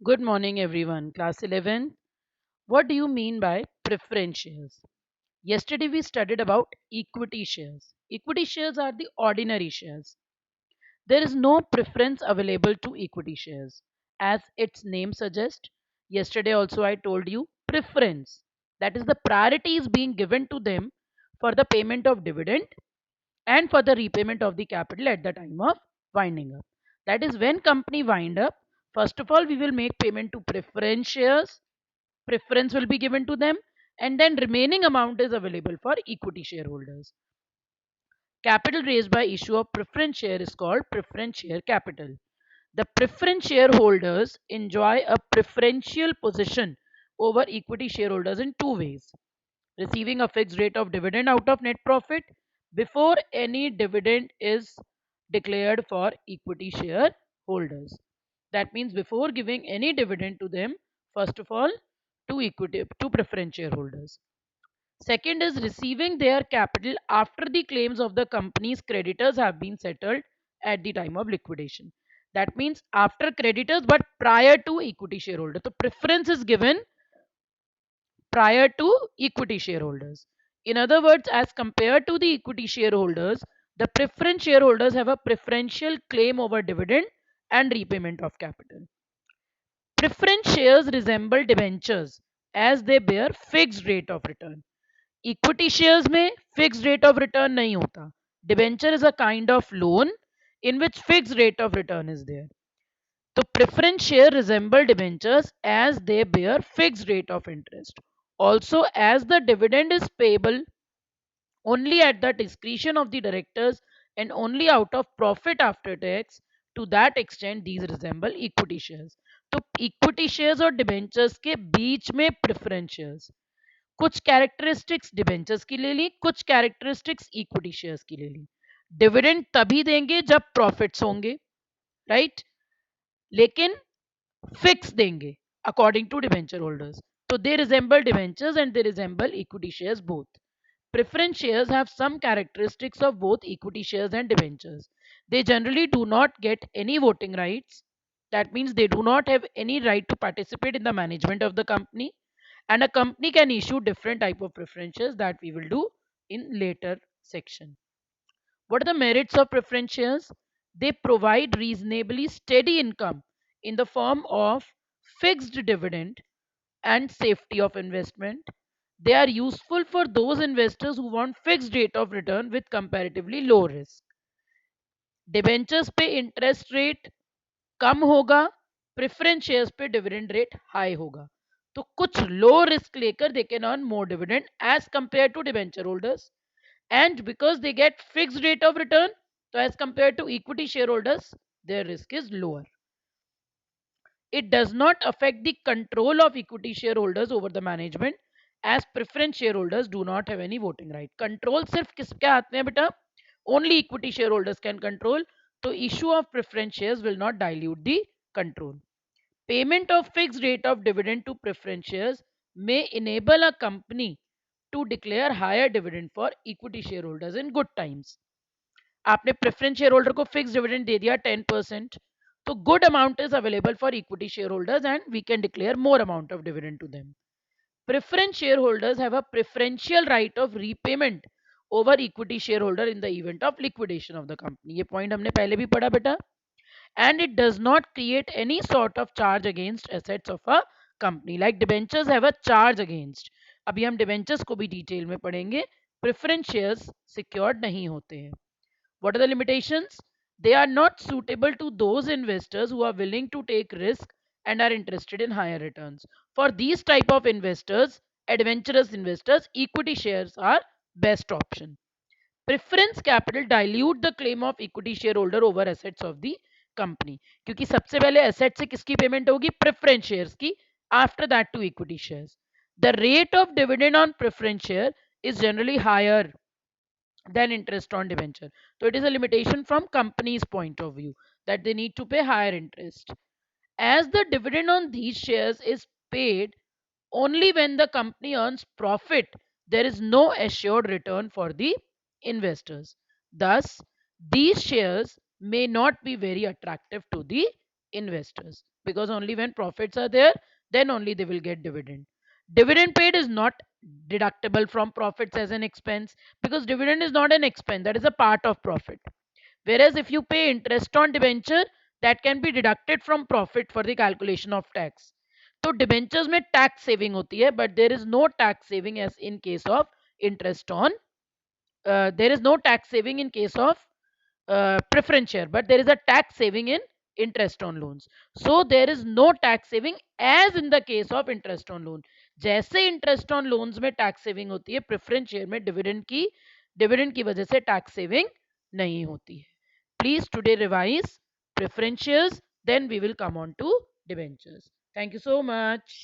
Good morning, everyone. Class 11. What do you mean by preference shares? Yesterday we studied about equity shares. Equity shares are the ordinary shares. There is no preference available to equity shares. As its name suggests, yesterday also I told you preference. That is the priority is being given to them for the payment of dividend and for the repayment of the capital at the time of winding up. That is when company wind up, first of all we will make payment to preference shares, preference will be given to them, and then remaining amount is available for equity shareholders. Capital raised by issue of preference share is called preference share capital. The preference shareholders enjoy a preferential position over equity shareholders in two ways: receiving a fixed rate of dividend out of net profit before any dividend is declared for equity shareholders. That means before giving any dividend to them, first of all, to preference shareholders. Second is receiving their capital after the claims of the company's creditors have been settled at the time of liquidation. That means after creditors but prior to equity shareholders. So preference is given prior to equity shareholders. In other words, as compared to the equity shareholders, the preference shareholders have a preferential claim over dividend and repayment of capital. Preference shares resemble debentures as they bear fixed rate of return. Equity shares में fixed rate of return नहीं होता. Debenture is a kind of loan in which fixed rate of return is there. So preference share resemble debentures as they bear fixed rate of interest. Also, as the dividend is payable only at the discretion of the directors and only out of profit after tax, to that extent these resemble equity shares. तो equity shares और debentures के बीच में preference shares, कुछ characteristics debentures की ले ली, कुछ characteristics equity shares की ले ली. डिविडेंड तभी देंगे जब प्रॉफिट्स होंगे, राइट, लेकिन फिक्स देंगे अकॉर्डिंग टू डिबेंचर होल्डर्स. तो they resemble debentures and they resemble equity shares both. Preference shares have some characteristics of both equity shares and debentures. They generally do not get any voting rights. That means they do not have any right to participate in the management of the company. And a company can issue different type of preference shares that we will do in later section. What are the merits of preference shares? They provide reasonably steady income in the form of fixed dividend and safety of investment. They are useful for those investors who want fixed rate of return with comparatively low risk. Debentures पे interest rate कम होगा, preference shares पे dividend rate high होगा. तो कुछ low risk लेकर they can earn more dividend as compare to debenture holders, and because they get fixed rate of return, so as compared to equity shareholders their risk is lower. It does not affect the control of equity shareholders over the management, as preference shareholders do not have any voting right. Control सिर्फ किसके हाथ में है बेटा? Only equity shareholders can control. So issue of preference shares will not dilute the control. Payment of fixed rate of dividend to preference shares may enable a company to declare higher dividend for equity shareholders in good times. आपने preference share holder को fix dividend दे दिया 10%, तो good amount is available for equity share holders and we can declare more amount of dividend to them. Preference shareholders have a preferential right of repayment over equity shareholder in the event of liquidation of the company. ये point हमने पहले भी पढ़ा बेटा. And it does not create any sort of charge against assets of a company. Like debentures have a charge against. अभी हम debentures को भी डिटेल में पढ़ेंगे. Preference shares secured नहीं होते हैं. What are the limitations? They are not suitable to those investors who are willing to take risk and are interested in higher returns. For these type of investors, adventurous investors, equity shares are best option. Preference capital dilute the claim of equity shareholder over assets of the company. क्योंकि सबसे पहले asset से किसकी payment होगी? Preference shares की. After that to equity shares. The rate of dividend on preference share is generally higher than interest on debenture. So it is a limitation from company's point of view that they need to pay higher interest. As the dividend on these shares is paid only when the company earns profit, there is no assured return for the investors. Thus, these shares may not be very attractive to the investors, because only when profits are there, then only they will get dividend. Dividend paid is not deductible from profits as an expense, because dividend is not an expense, that is a part of profit. Whereas if you pay interest on debenture, that can be deducted from profit for the calculation of tax. तो debentures में tax saving होती है, but there is no tax saving as in case of interest on there is no tax saving in case of preference share, but there is a tax saving in interest on loans. So there is no tax saving as in the case of interest on loan. जैसे interest on loans में tax saving होती है, preference share में dividend की वजह से tax saving नहीं होती है. Please today revise preference shares, then we will come on to debentures. Thank you so much.